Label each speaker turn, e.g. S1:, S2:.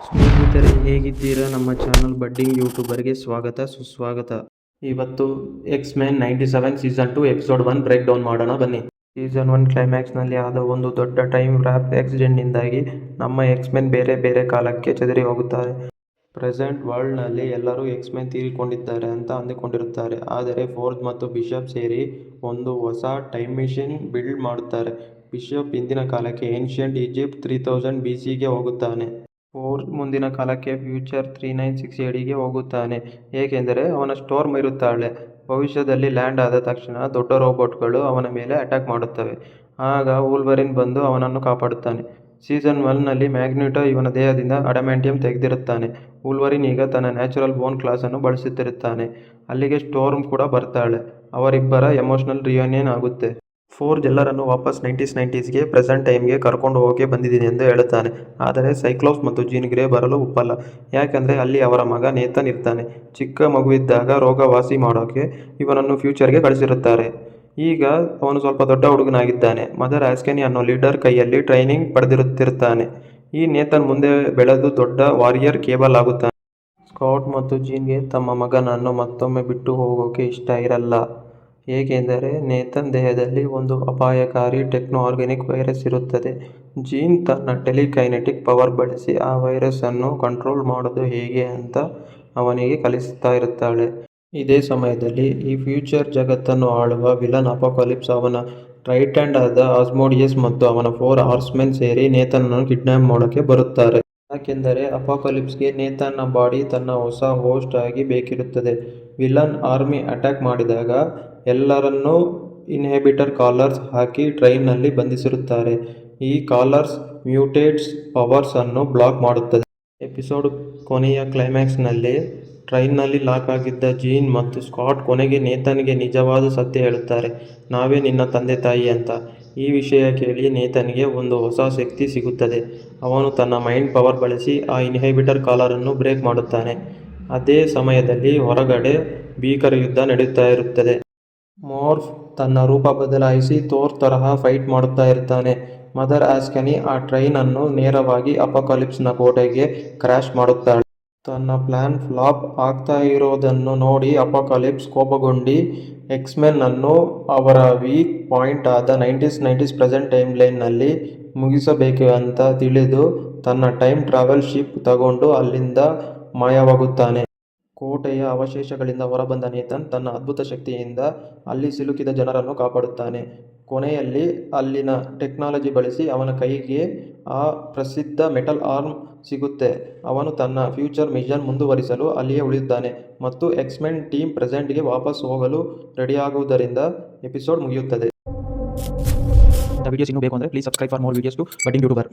S1: ಸ್ನೇಹಿತರೆ, ಹೇಗಿದ್ದೀರಾ? ನಮ್ಮ ಚಾನಲ್ ಬಡ್ಡಿಂಗ್ ಯೂಟ್ಯೂಬರ್ಗೆ ಸ್ವಾಗತ ಸುಸ್ವಾಗತ. ಇವತ್ತು X Men 97 season 2 episode 1 break down ಮಾಡೋಣ ಬನ್ನಿ. ಸೀಸನ್ 1 ಕ್ಲೈಮ್ಯಾಕ್ಸ್ನಲ್ಲಿ ಆದ ಒಂದು ದೊಡ್ಡ ಟೈಮ್ ವ್ಯಾಪ್ ಆಕ್ಸಿಡೆಂಟ್ನಿಂದಾಗಿ ನಮ್ಮ ಎಕ್ಸ್-ಮೆನ್ ಬೇರೆ ಬೇರೆ ಕಾಲಕ್ಕೆ ಚದರಿ ಹೋಗುತ್ತಾರೆ. ಪ್ರೆಸೆಂಟ್ ವರ್ಲ್ಡ್ನಲ್ಲಿ ಎಲ್ಲರೂ ಎಕ್ಸ್-ಮೆನ್ ತೀರಿಕೊಂಡಿದ್ದಾರೆ ಅಂತ ಅಂದುಕೊಂಡಿರುತ್ತಾರೆ. ಆದರೆ ಫೋರ್ಜ್ ಮತ್ತು ಬಿಷಪ್ ಸೇರಿ ಒಂದು ಹೊಸ ಟೈಮ್ ಮಿಷಿನ್ ಬಿಲ್ಡ್ ಮಾಡುತ್ತಾರೆ. ಬಿಷಪ್ ಹಿಂದಿನ ಕಾಲಕ್ಕೆ ಏನ್ಷಿಯಂಟ್ ಈಜಿಪ್ಟ್ 3000 BCಗೆ ಹೋಗುತ್ತಾನೆ. ಫೋರ್ಜ್ ಮುಂದಿನ ಕಾಲಕ್ಕೆ ಫ್ಯೂಚರ್ 3960 ADಗೆ ಹೋಗುತ್ತಾನೆ. ಏಕೆಂದರೆ ಅವನ ಸ್ಟೋರ್ಮ್ ಇರುತ್ತಾಳೆ. ಭವಿಷ್ಯದಲ್ಲಿ ಲ್ಯಾಂಡ್ ಆದ ತಕ್ಷಣ ದೊಡ್ಡ ರೋಬೋಟ್ಗಳು ಅವನ ಮೇಲೆ ಅಟ್ಯಾಕ್ ಮಾಡುತ್ತವೆ. ಆಗ ವೂಲ್ವರಿನ್ ಬಂದು ಅವನನ್ನು ಕಾಪಾಡುತ್ತಾನೆ. ಸೀಸನ್ 1ನಲ್ಲಿ ಮ್ಯಾಗ್ನಿಟೋ ಇವನ ದೇಹದಿಂದ ಅಡಮ್ಯಾಂಟಿಯಂ ತೆಗೆದಿರುತ್ತಾನೆ. ವೂಲ್ವರಿನ್ ಈಗ ತನ್ನ ನ್ಯಾಚುರಲ್ ಬೋನ್ ಕ್ಲಾಸನ್ನು ಬಳಸುತ್ತಿರುತ್ತಾನೆ. ಅಲ್ಲಿಗೆ ಸ್ಟೋರ್ಮ್ ಕೂಡ ಬರ್ತಾಳೆ. ಅವರಿಬ್ಬರ ಎಮೋಷನಲ್ ರಿಯೂನಿಯನ್ ಆಗುತ್ತೆ. ಫೋರ್ಜ್ ಎಲ್ಲರನ್ನೂ ವಾಪಸ್ 90s ಪ್ರೆಸೆಂಟ್ ಟೈಮ್ಗೆ ಕರ್ಕೊಂಡು ಹೋಗೇ ಬಂದಿದ್ದೀನಿ ಎಂದು ಹೇಳುತ್ತಾನೆ. ಆದರೆ ಸೈಕ್ಲೋಪ್ಸ್ ಮತ್ತು ಜೀನ್ ಗ್ರೇ ಬರಲು ಒಪ್ಪಲ್ಲ. ಯಾಕಂದರೆ ಅಲ್ಲಿ ಅವರ ಮಗ ನೇಥನ್ ಇರ್ತಾನೆ. ಚಿಕ್ಕ ಮಗುವಿದ್ದಾಗ ರೋಗ ವಾಸಿ ಮಾಡೋಕೆ ಇವನನ್ನು ಫ್ಯೂಚರ್ಗೆ ಕಳಿಸಿರುತ್ತಾರೆ. ಈಗ ಅವನು ಸ್ವಲ್ಪ ದೊಡ್ಡ ಹುಡುಗನಾಗಿದ್ದಾನೆ. ಮದರ್ ಆಸ್ಕೆನಿ ಅನ್ನೋ ಲೀಡರ್ ಕೈಯಲ್ಲಿ ಟ್ರೈನಿಂಗ್ ಪಡೆದಿರುತ್ತಿರ್ತಾನೆ. ಈ ನೇಥನ್ ಮುಂದೆ ಬೆಳೆದು ದೊಡ್ಡ ವಾರಿಯರ್ ಕೇಬಲ್ ಆಗುತ್ತಾನೆ. ಸ್ಕಾಟ್ ಮತ್ತು ಜೀನ್ಗೆ ತಮ್ಮ ಮಗನನ್ನು ಮತ್ತೊಮ್ಮೆ ಬಿಟ್ಟು ಹೋಗೋಕೆ ಇಷ್ಟ ಇರಲ್ಲ. ಏಕೆಂದರೆ ನೇಥನ್ ದೇಹದಲ್ಲಿ ಒಂದು ಅಪಾಯಕಾರಿ ಟೆಕ್ನೋ ಆರ್ಗಾನಿಕ್ ವೈರಸ್ ಇರುತ್ತದೆ. ಜೀನ್ ತನ್ನ ಟೆಲಿಕೈನೆಟಿಕ್ ಪವರ್ ಬಳಸಿ ಆ ವೈರಸ್ ಅನ್ನು ಕಂಟ್ರೋಲ್ ಮಾಡೋದು ಹೇಗೆ ಅಂತ ಅವನಿಗೆ ಕಲಿಸ್ತಾ ಇರುತ್ತಾಳೆ. ಇದೇ ಸಮಯದಲ್ಲಿ ಈ ಫ್ಯೂಚರ್ ಜಗತ್ತನ್ನು ಆಳುವ ವಿಲನ್ ಅಪೋಕಾಲಿಪ್ಸ್ ಅವನ ರೈಟ್ ಹ್ಯಾಂಡ್ ಆದ ಆಸ್ಮೋಡಿಯಸ್ ಮತ್ತು ಅವನ 4 ಹಾರ್ಸ್ಮೆನ್ ಸೇರಿ ನೇಥನನ್ನು ಕಿಡ್ನಾಪ್ ಮಾಡೋಕೆ ಬರುತ್ತಾರೆ. ಯಾಕೆಂದರೆ ಅಪೋಕಾಲಿಪ್ಸ್ಗೆ ನೇಥನ್ನ ಬಾಡಿ ತನ್ನ ಹೊಸ ಹೋಸ್ಟ್ ಆಗಿ ಬೇಕಿರುತ್ತದೆ. ವಿಲನ್ ಆರ್ಮಿ ಅಟ್ಯಾಕ್ ಮಾಡಿದಾಗ ಎಲ್ಲರನ್ನೂ ಇನ್ಹಿಬಿಟರ್ ಕಾಲರ್ಸ್ ಹಾಕಿ ಟ್ರೈನ್ನಲ್ಲಿ ಬಂಧಿಸಿರುತ್ತಾರೆ. ಈ ಕಾಲರ್ಸ್ ಮ್ಯೂಟೇಟ್ಸ್ ಪವರ್ಸ್ ಅನ್ನು ಬ್ಲಾಕ್ ಮಾಡುತ್ತದೆ. ಎಪಿಸೋಡ್ ಕೊನೆಯ ಕ್ಲೈಮ್ಯಾಕ್ಸ್ನಲ್ಲಿ ಟ್ರೈನ್ನಲ್ಲಿ ಲಾಕ್ ಆಗಿದ್ದ ಜೀನ್ ಮತ್ತು ಸ್ಕಾಟ್ ಕೊನೆಗೆ ನೇಥನ್ಗೆ ನಿಜವಾದ ಸತ್ಯ ಹೇಳುತ್ತಾರೆ. ನಾವೇ ನಿನ್ನ ತಂದೆ ತಾಯಿ ಅಂತ. ಈ ವಿಷಯ ಕೇಳಿ ನೇಥನ್ಗೆ ಒಂದು ಹೊಸ ಶಕ್ತಿ ಸಿಗುತ್ತದೆ. ಅವನು ತನ್ನ ಮೈಂಡ್ ಪವರ್ ಬಳಸಿ ಆ ಇನ್ಹಿಬಿಟರ್ ಕಾಲರನ್ನು ಬ್ರೇಕ್ ಮಾಡುತ್ತಾನೆ. ಅದೇ ಸಮಯದಲ್ಲಿ ಹೊರಗಡೆ ಭೀಕರ ಯುದ್ಧ ನಡೆಯುತ್ತಾ ಇರುತ್ತದೆ. ಮೋರ್ಫ್ ತನ್ನ ರೂಪ ಬದಲಾಯಿಸಿ ಥೋರ್ ತರಹ ಫೈಟ್ ಮಾಡುತ್ತಾ ಇರ್ತಾನೆ. ಮದರ್ ಆಸ್ಕೆನಿ ಆ ಟ್ರೈನ್ ಅನ್ನು ನೇರವಾಗಿ ಅಪೋಕಾಲಿಪ್ಸ್ನ ಕೋಟೆಗೆ ಕ್ರ್ಯಾಶ್ ಮಾಡುತ್ತಾಳೆ. ತನ್ನ ಪ್ಲಾನ್ ಫ್ಲಾಪ್ ಆಗ್ತಾ ಇರೋದನ್ನು ನೋಡಿ ಅಪೋಕಾಲಿಪ್ಸ್ ಕೋಪಗೊಂಡು ಎಕ್ಸ್-ಮೆನ್ ಅನ್ನು ಅವರ ವೀಕ್ ಪಾಯಿಂಟ್ ಆದ 90s ಪ್ರೆಸೆಂಟ್ ಟೈಮ್ ಲೈನ್ನಲ್ಲಿ ಮುಗಿಸಬೇಕು ಅಂತ ತಿಳಿದು ತನ್ನ ಟೈಮ್ ಟ್ರಾವೆಲ್ ಶಿಪ್ ತಗೊಂಡು ಅಲ್ಲಿಂದ ಮಾಯವಾಗುತ್ತಾನೆ. ಕೋಟೆಯ ಅವಶೇಷಗಳಿಂದ ಹೊರಬಂದ ನೇಥನ್ ತನ್ನ ಅದ್ಭುತ ಶಕ್ತಿಯಿಂದ ಅಲ್ಲಿ ಸಿಲುಕಿದ ಜನರನ್ನು ಕಾಪಾಡುತ್ತಾನೆ. ಕೊನೆಯಲ್ಲಿ ಅಲ್ಲಿನ ಟೆಕ್ನಾಲಜಿ ಬಳಸಿ ಅವನ ಕೈಗೆ ಆ ಪ್ರಸಿದ್ಧ ಮೆಟಲ್ ಆರ್ಮ್ ಸಿಗುತ್ತೆ. ಅವನು ತನ್ನ ಫ್ಯೂಚರ್ ಮಿಷನ್ ಮುಂದುವರಿಸಲು ಅಲ್ಲಿಯೇ ಉಳಿಯುತ್ತಾನೆ ಮತ್ತು ಎಕ್ಸ್-ಮೆನ್ ಟೀಮ್ ಪ್ರೆಸೆಂಟ್ಗೆ ವಾಪಸ್ ಹೋಗಲು ರೆಡಿಯಾಗುವುದರಿಂದ ಎಪಿಸೋಡ್ ಮುಗಿಯುತ್ತದೆ.
S2: ಇಂಥ ವಿಡಿಯೋಸ್ ಇನ್ನೂ ಬೇಕು ಅಂದರೆ please subscribe for more videos to budding YouTuber.